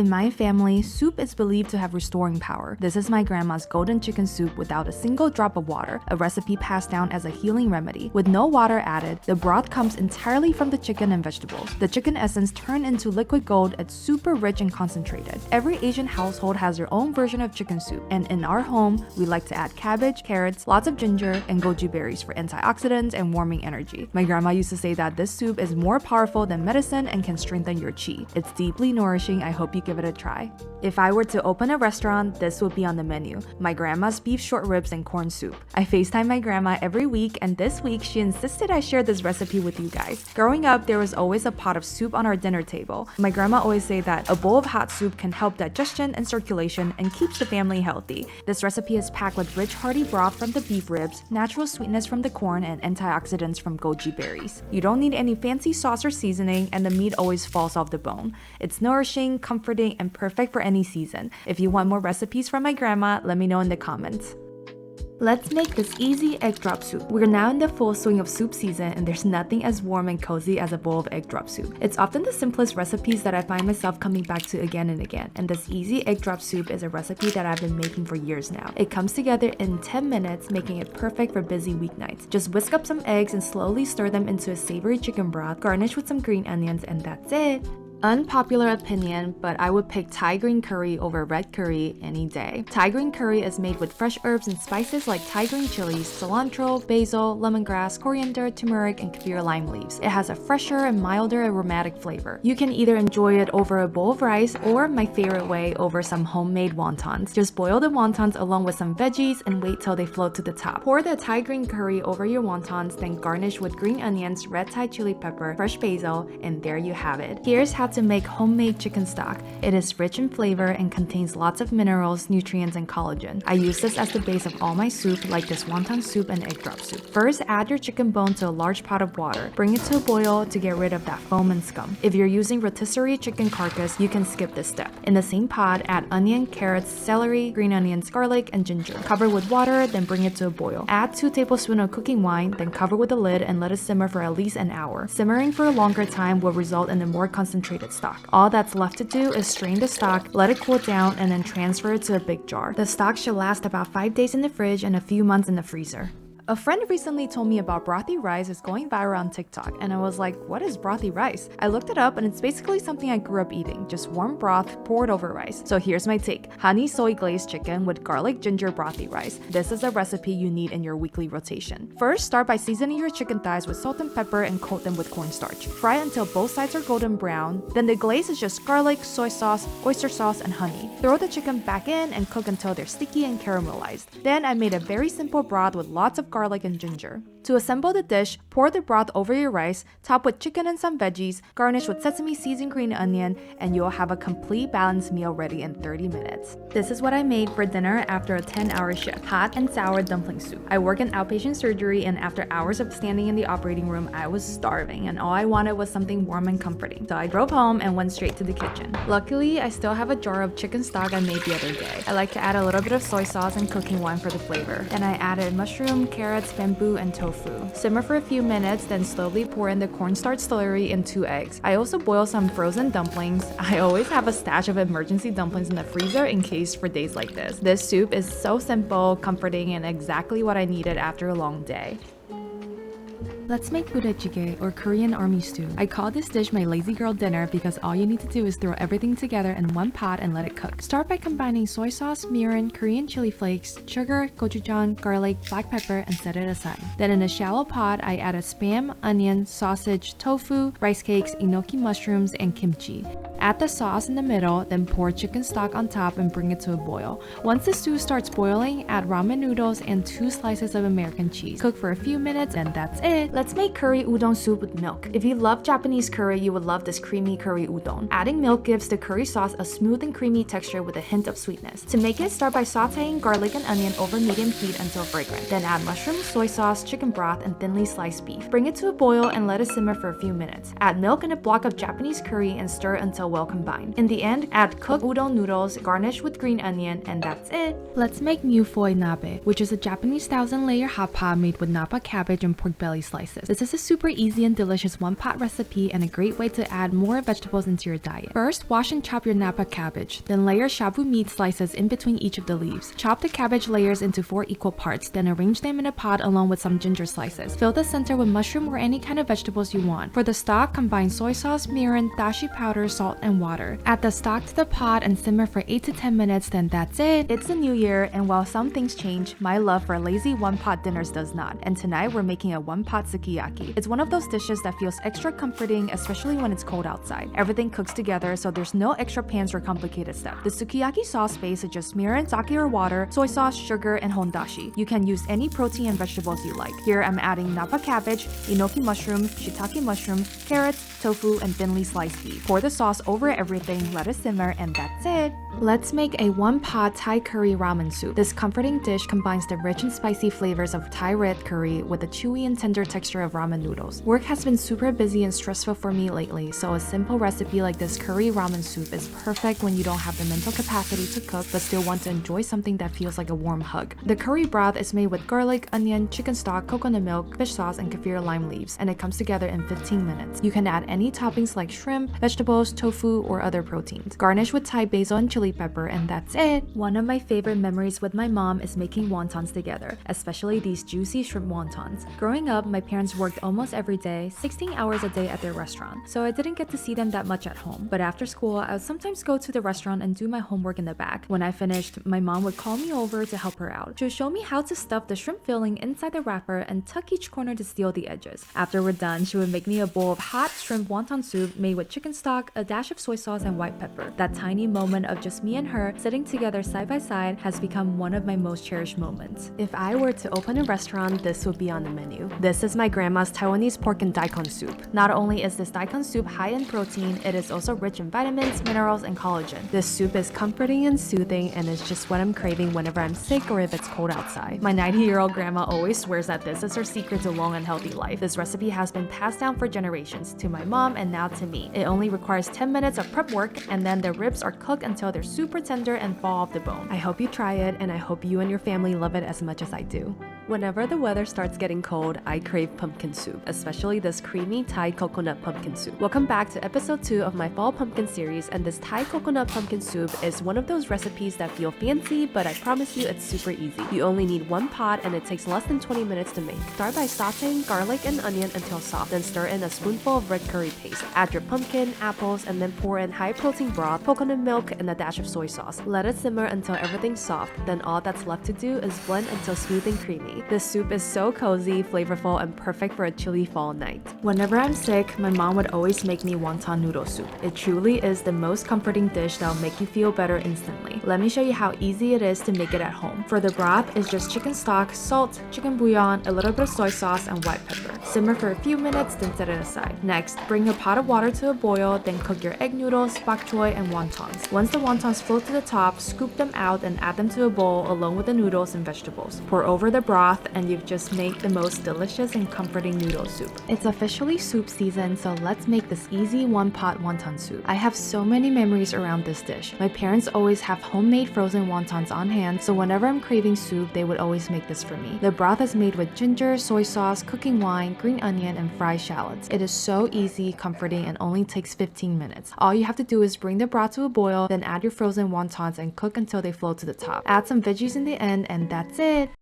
In my family, soup is believed to have restoring power. This is my grandma's golden chicken soup without a single drop of water, a recipe passed down as a healing remedy. With no water added, the broth comes entirely from the chicken and vegetables. The chicken essence turned into liquid gold. It's super rich and concentrated. Every Asian household has their own version of chicken soup, and in our home, we like to add cabbage, carrots, lots of ginger, and goji berries for antioxidants and warming energy. My grandma used to say that this soup is more powerful than medicine and can strengthen your chi. It's deeply nourishing. I hope you give it a try. If I were to open a restaurant, this would be on the menu. My grandma's beef short ribs and corn soup. I FaceTime my grandma every week, and this week she insisted I share this recipe with you guys. Growing up, there was always a pot of soup on our dinner table. My grandma always say that a bowl of hot soup can help digestion and circulation and keeps the family healthy. This recipe is packed with rich hearty broth from the beef ribs, natural sweetness from the corn, and antioxidants from goji berries. You don't need any fancy sauce or seasoning, and the meat always falls off the bone. It's nourishing, comforting, and perfect for any season. If you want more recipes from my grandma, let me know in the comments. Let's make this easy egg drop soup. We're now in the full swing of soup season, and there's nothing as warm and cozy as a bowl of egg drop soup. It's often the simplest recipes that I find myself coming back to again and again, and this easy egg drop soup is a recipe that I've been making for years now. It comes together in 10 minutes, making it perfect for busy weeknights. Just whisk up some eggs and slowly stir them into a savory chicken broth, garnish with some green onions, and that's it. Unpopular opinion, but I would pick Thai green curry over red curry any day. Thai green curry is made with fresh herbs and spices like Thai green chilies, cilantro, basil, lemongrass, coriander, turmeric, and kaffir lime leaves. It has a fresher and milder aromatic flavor. You can either enjoy it over a bowl of rice or, my favorite way, over some homemade wontons. Just boil the wontons along with some veggies and wait till they float to the top. Pour the Thai green curry over your wontons, then garnish with green onions, red Thai chili pepper, fresh basil, and there you have it. Here's how to make homemade chicken stock. It is rich in flavor and contains lots of minerals, nutrients, and collagen. I use this as the base of all my soup, like this wonton soup and egg drop soup. First, add your chicken bone to a large pot of water. Bring it to a boil to get rid of that foam and scum. If you're using rotisserie chicken carcass, you can skip this step. In the same pot, add onion, carrots, celery, green onions, garlic, and ginger. Cover with water, then bring it to a boil. Add 2 tablespoons of cooking wine, then cover with a lid and let it simmer for at least an hour. Simmering for a longer time will result in a more concentrated stock. All that's left to do is strain the stock, let it cool down, and then transfer it to a big jar. The stock should last about 5 days in the fridge and a few months in the freezer. A friend recently told me about brothy rice is going viral on TikTok, and I was like, what is brothy rice? I looked it up, and it's basically something I grew up eating, just warm broth poured over rice. So here's my take: honey soy glazed chicken with garlic ginger brothy rice. This is a recipe you need in your weekly rotation. First, start by seasoning your chicken thighs with salt and pepper and coat them with cornstarch. Fry until both sides are golden brown. Then the glaze is just garlic, soy sauce, oyster sauce, and honey. Throw the chicken back in and cook until they're sticky and caramelized. Then I made a very simple broth with lots of garlic and ginger. To assemble the dish, pour the broth over your rice, top with chicken and some veggies, garnish with sesame seeds and green onion, and you'll have a complete balanced meal ready in 30 minutes. This is what I made for dinner after a 10-hour shift: hot and sour dumpling soup. I work in outpatient surgery, and after hours of standing in the operating room, I was starving, and all I wanted was something warm and comforting. So I drove home and went straight to the kitchen. Luckily, I still have a jar of chicken stock I made the other day. I like to add a little bit of soy sauce and cooking wine for the flavor. Then I added mushroom, carrots, bamboo, and tofu. Simmer for a few minutes, then slowly pour in the cornstarch slurry and 2 eggs. I also boil some frozen dumplings. I always have a stash of emergency dumplings in the freezer in case for days like this. This soup is so simple, comforting, and exactly what I needed after a long day. Let's make Budae Jjigae, or Korean army stew. I call this dish my lazy girl dinner because all you need to do is throw everything together in one pot and let it cook. Start by combining soy sauce, mirin, Korean chili flakes, sugar, gochujang, garlic, black pepper, and set it aside. Then in a shallow pot, I added spam, onion, sausage, tofu, rice cakes, enoki mushrooms, and kimchi. Add the sauce in the middle, then pour chicken stock on top and bring it to a boil. Once the stew starts boiling, add ramen noodles and 2 slices of American cheese. Cook for a few minutes and that's it. Let's make curry udon soup with milk. If you love Japanese curry, you would love this creamy curry udon. Adding milk gives the curry sauce a smooth and creamy texture with a hint of sweetness. To make it, start by sauteing garlic and onion over medium heat until fragrant. Then add mushrooms, soy sauce, chicken broth, and thinly sliced beef. Bring it to a boil and let it simmer for a few minutes. Add milk and a block of Japanese curry and stir until well combined. In the end, add cooked udon noodles, garnish with green onion, and that's it. Let's make Mille-feuille Nabe, which is a Japanese 1,000-layer hot pot made with napa cabbage and pork belly slices. slices. This is a super easy and delicious one-pot recipe and a great way to add more vegetables into your diet. First, wash and chop your Napa cabbage. Then layer shabu meat slices in between each of the leaves. Chop the cabbage layers into 4 equal parts, then arrange them in a pot along with some ginger slices. Fill the center with mushroom or any kind of vegetables you want. For the stock, combine soy sauce, mirin, dashi powder, salt, and water. Add the stock to the pot and simmer for 8 to 10 minutes, then that's it. It's the new year, and while some things change, my love for lazy one-pot dinners does not. And tonight we're making a one-pot sukiyaki. It's one of those dishes that feels extra comforting, especially when it's cold outside. Everything cooks together, so there's no extra pans or complicated steps. The sukiyaki sauce base is just mirin, sake or water, soy sauce, sugar, and hondashi. You can use any protein and vegetables you like. Here I'm adding Napa cabbage, enoki mushroom, shiitake mushroom, carrots, tofu, and thinly sliced beef. Pour the sauce over everything, let it simmer, and that's it. Let's make a one-pot Thai curry ramen soup. This comforting dish combines the rich and spicy flavors of Thai red curry with the chewy and tender texture of ramen noodles. Work has been super busy and stressful for me lately, so a simple recipe like this curry ramen soup is perfect when you don't have the mental capacity to cook but still want to enjoy something that feels like a warm hug. The curry broth is made with garlic, onion, chicken stock, coconut milk, fish sauce, and kaffir lime leaves, and it comes together in 15 minutes. You can add any toppings like shrimp, vegetables, tofu, or other proteins. Garnish with Thai basil and chili pepper, and that's it. One of my favorite memories with my mom is making wontons together, especially these juicy shrimp wontons. Growing up, my parents worked almost every day, 16 hours a day at their restaurant, so I didn't get to see them that much at home. But after school, I would sometimes go to the restaurant and do my homework in the back. When I finished, my mom would call me over to help her out. She would show me how to stuff the shrimp filling inside the wrapper and tuck each corner to seal the edges. After we're done, she would make me a bowl of hot shrimp wonton soup made with chicken stock, a dash of soy sauce, and white pepper. That tiny moment of just me and her sitting together side by side has become one of my most cherished moments. If I were to open a restaurant, this would be on the menu. This is my grandma's Taiwanese pork and daikon soup. Not only is this daikon soup high in protein, it is also rich in vitamins, minerals, and collagen. This soup is comforting and soothing, and it's just what I'm craving whenever I'm sick or if it's cold outside. My 90-year-old grandma always swears that this is her secret to long and healthy life. This recipe has been passed down for generations, to my mom and now to me. It only requires 10 minutes of prep work, and then the ribs are cooked until they're super tender and fall off the bone. I hope you try it, and I hope you and your family love it as much as I do. Whenever the weather starts getting cold, I crave pumpkin soup, especially this creamy Thai coconut pumpkin soup. Welcome back to episode 2 of my fall pumpkin series, and this Thai coconut pumpkin soup is one of those recipes that feel fancy, but I promise you it's super easy. You only need one pot, and it takes less than 20 minutes to make. Start by sauteing garlic and onion until soft, then stir in a spoonful of red curry paste. Add your pumpkin, apples, and then pour in high protein broth, coconut milk, and a dash of soy sauce. Let it simmer until everything's soft, then all that's left to do is blend until smooth and creamy. This soup is so cozy, flavorful, and perfect for a chilly fall night. Whenever I'm sick, my mom would always make me wonton noodle soup. It truly is the most comforting dish that'll make you feel better instantly. Let me show you how easy it is to make it at home. For the broth, it's just chicken stock, salt, chicken bouillon, a little bit of soy sauce, and white pepper. Simmer for a few minutes, then set it aside. Next, bring your pot of water to a boil, then cook your egg noodles, bok choy, and wontons. Once the wontons float to the top, scoop them out and add them to a bowl along with the noodles and vegetables. Pour over the broth, and you've just made the most delicious and comforting noodle soup. It's officially soup season, so let's make this easy one-pot wonton soup. I have so many memories around this dish. My parents always have homemade frozen wontons on hand, so whenever I'm craving soup, they would always make this for me. The broth is made with ginger, soy sauce, cooking wine, green onion, and fried shallots. It is so easy, comforting, and only takes 15 minutes. All you have to do is bring the broth to a boil, then add your frozen wontons and cook until they float to the top. Add some veggies in the end, and that's it!